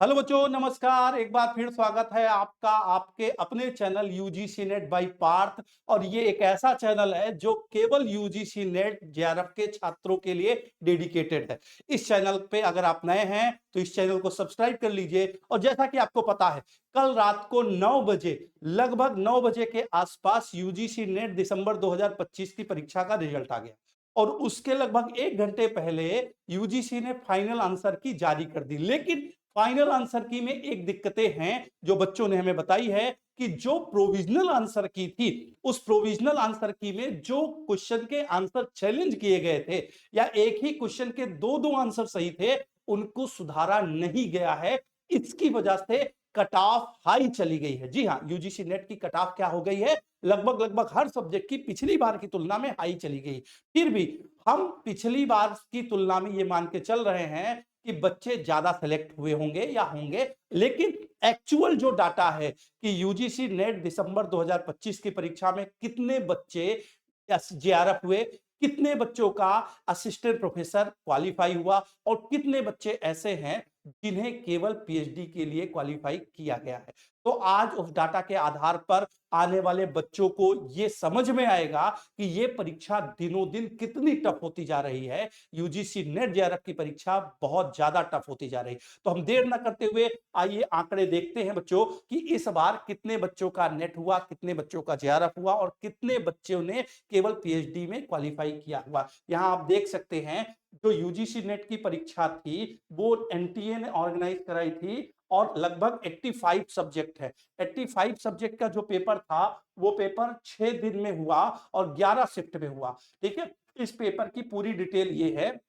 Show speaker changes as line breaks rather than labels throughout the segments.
Hello बच्चों, नमस्कार। एक बार फिर स्वागत है आपका आपके अपने channel UGC NET by Parth. और ये एक ऐसा चैनल है जो केवल यूजीसी नेट जेआरएफ के छात्रों के लिए डेडिकेटेड है। इस चैनल पे अगर आप नए हैं तो इस चैनल को सब्सक्राइब कर लीजिए। और जैसा कि आपको पता है, कल रात को 9 बजे, लगभग 9 बजे के आसपास यूजीसी नेट दिसंबर 2025 की परीक्षा का रिजल्ट आ गया। और उसके लगभग 1 घंटे पहले यूजीसी ने फाइनल आंसर की जारी कर दी। लेकिन फाइनल आंसर की में एक दिक्कतें हैं जो बच्चों ने हमें बताई है कि जो प्रोविजनल आंसर की थी, उस प्रोविजनल आंसर की में जो क्वेश्चन के आंसर चैलेंज किए गए थे या एक ही क्वेश्चन के दो दो आंसर सही थे, उनको सुधारा नहीं गया है। इसकी वजह से कट ऑफ हाई चली गई है। जी हां, यूजीसी नेट की कट ऑफ क्या हो गई है, लगभग लगभग हर सब्जेक्ट की पिछली बार की तुलना में हाई चली गई। फिर भी हम पिछली बार की तुलना में ये मान के चल रहे हैं कि बच्चे ज्यादा सेलेक्ट हुए होंगे या होंगे। लेकिन एक्चुअल जो डाटा है कि यूजीसी नेट दिसंबर 2025 की परीक्षा में कितने बच्चे जेआरएफ हुए, कितने बच्चों का असिस्टेंट प्रोफेसर क्वालिफाई हुआ और कितने बच्चे ऐसे हैं जिन्हें केवल पीएचडी के लिए क्वालिफाई किया गया है। तो आज उस डाटा के आधार पर आने वाले बच्चों को यह समझ में आएगा कि यह परीक्षा दिनों दिन कितनी टफ होती जा रही है। यूजीसी नेट जेआरएफ की परीक्षा बहुत ज्यादा टफ होती जा रही है। तो हम देर न करते हुए आइए आंकड़े देखते हैं बच्चों कि इस बार कितने बच्चों का नेट हुआ, कितने बच्चों का जेआरएफ हुआ और कितने बच्चों ने केवल पीएचडी में क्वालिफाई किया हुआ। यहां आप देख सकते हैं, जो यूजीसी नेट की परीक्षा थी वो एनटीए ने ऑर्गेनाइज कराई थी और लगभग 85 सब्जेक्ट है। 85 सब्जेक्ट का जो पेपर था वो पेपर 6 दिन में हुआ और 11 शिफ्ट में हुआ। ठीक है, इस पेपर की पूरी डिटेल ये है।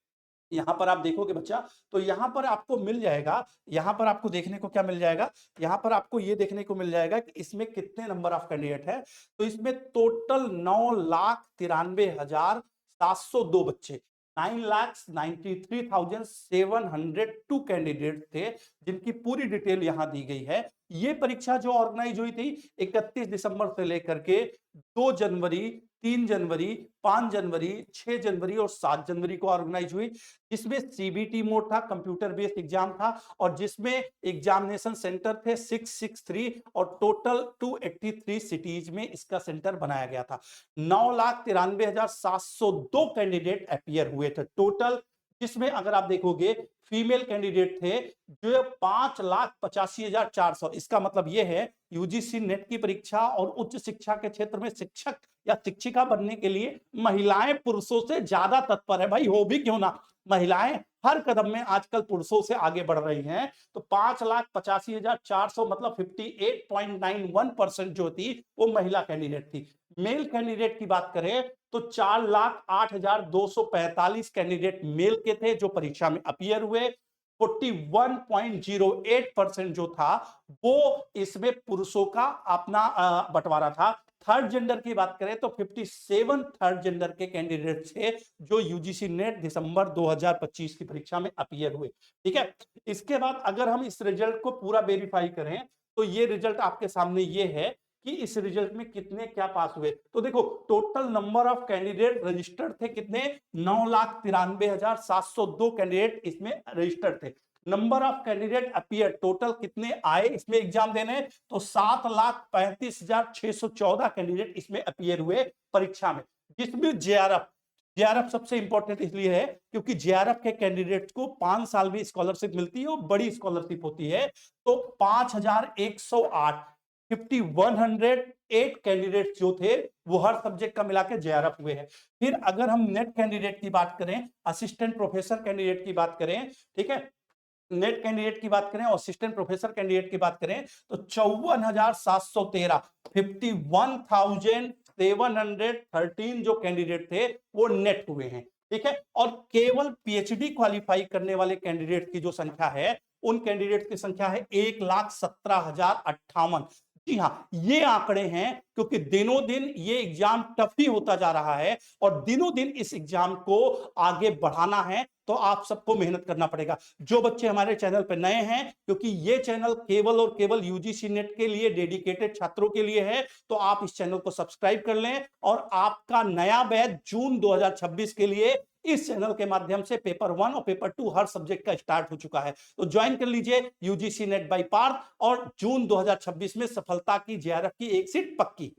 यहां पर आप देखोगे बच्चा, तो यहां पर आपको मिल जाएगा, यहां पर आपको देखने को क्या मिल जाएगा, यहां पर आपको यह देखने को मिल जाएगा कि इसमें कितने नंबर ऑफ कैंडिडेट है। तो इसमें टोटल 9,93,702 बच्चे, 9,93,702 कैंडिडेट थे, जिनकी पूरी डिटेल यहां दी गई है। ये परीक्षा जो ऑर्गेनाइज हुई थी 31 दिसंबर से लेकर के 2 जनवरी, 3 जनवरी, 5 जनवरी, 6 जनवरी और 7 जनवरी को ऑर्गेनाइज हुई। जिसमें सीबीटी मोड था, कंप्यूटर बेस्ड एग्जाम था, और जिसमें एग्जामिनेशन सेंटर थे 663 और टोटल 283 सिटीज में इसका सेंटर बनाया गया था। 9,93,702 कैंडिडेट अपीयर हुए थे टोटल, जिसमें अगर आप देखोगे फीमेल कैंडिडेट थे जो 5,85,400। इसका मतलब यह है यूजीसी नेट की परीक्षा और उच्च शिक्षा के क्षेत्र में शिक्षक या शिक्षिका बनने के लिए महिलाएं पुरुषों से ज्यादा तत्पर है। भाई हो भी क्यों ना, महिलाएं हर कदम में आजकल पुरुषों से आगे बढ़ रही हैं। तो 5,85,400 मतलब 58.91% जो थी वो महिला कैंडिडेट थी। मेल कैंडिडेट की बात करें तो 4,08,245 कैंडिडेट मेल के थे जो परीक्षा में अपीयर हुए। 41.08% जो था वो इसमें पुरुषों का अपना बंटवारा था। थर्ड जेंडर की बात करें तो 57 थर्ड जेंडर के कैंडिडेट थे जो यूजीसी नेट दिसंबर 2025 की परीक्षा में अपीयर हुए। ठीक है, इसके बाद अगर हम इस रिजल्ट को पूरा वेरीफाई करें तो ये रिजल्ट आपके सामने ये है कि इस रिजल्ट में कितने क्या पास हुए। तो देखो, total number of candidate registered थे कितने, 9,93,702 कैंडिडेट इसमें रजिस्टर्ड थे। Number of candidate appear total कितने आए इसमें एग्जाम देने, तो 7,35,614 कैंडिडेट इसमें अपीयर हुए परीक्षा में। जिसमें जेआरएफ, जेआरएफ सबसे इंपॉर्टेंट इसलिए है क्योंकि जेआरएफ के कैंडिडेट को 5 साल में स्कॉलरशिप मिलती है और बड़ी स्कॉलरशिप होती है। तो 5,108, 5,108 कैंडिडेट जो थे वो हर सब्जेक्ट का मिला के जेआरएफ हुए हैं। फिर अगर हम नेट कैंडिडेट की बात करें, असिस्टेंट प्रोफेसर कैंडिडेट की बात करें, ठीक है, नेट कैंडिडेट की बात करें और असिस्टेंट प्रोफेसर कैंडिडेट की बात करें तो 54,713, 51,713 जो कैंडिडेट थे वो नेट हुए हैं। ठीक है, और केवल पीएचडी क्वालिफाई करने वाले कैंडिडेट की जो संख्या है, उन कैंडिडेट की संख्या है 1,17,058। जी हां, ये आंकड़े हैं क्योंकि दिनों दिन ये एग्जाम टफ ही होता जा रहा है और दिनों दिन इस एग्जाम को आगे बढ़ाना है तो आप सबको मेहनत करना पड़ेगा। जो बच्चे हमारे चैनल पर नए हैं, क्योंकि ये चैनल केवल और केवल यूजीसी नेट के लिए डेडिकेटेड छात्रों के लिए है, तो आप इस चैनल को सब्सक्राइब कर लें और आपका नया बैच जून 2026 के लिए इस चैनल के माध्यम से पेपर 1 और पेपर 2 हर सब्जेक्ट का स्टार्ट हो चुका है। तो ज्वाइन कर लीजिए यूजीसी नेट बाय पार्थ और जून 2026 में सफलता की जेआरएफ की एक सीट पक्की।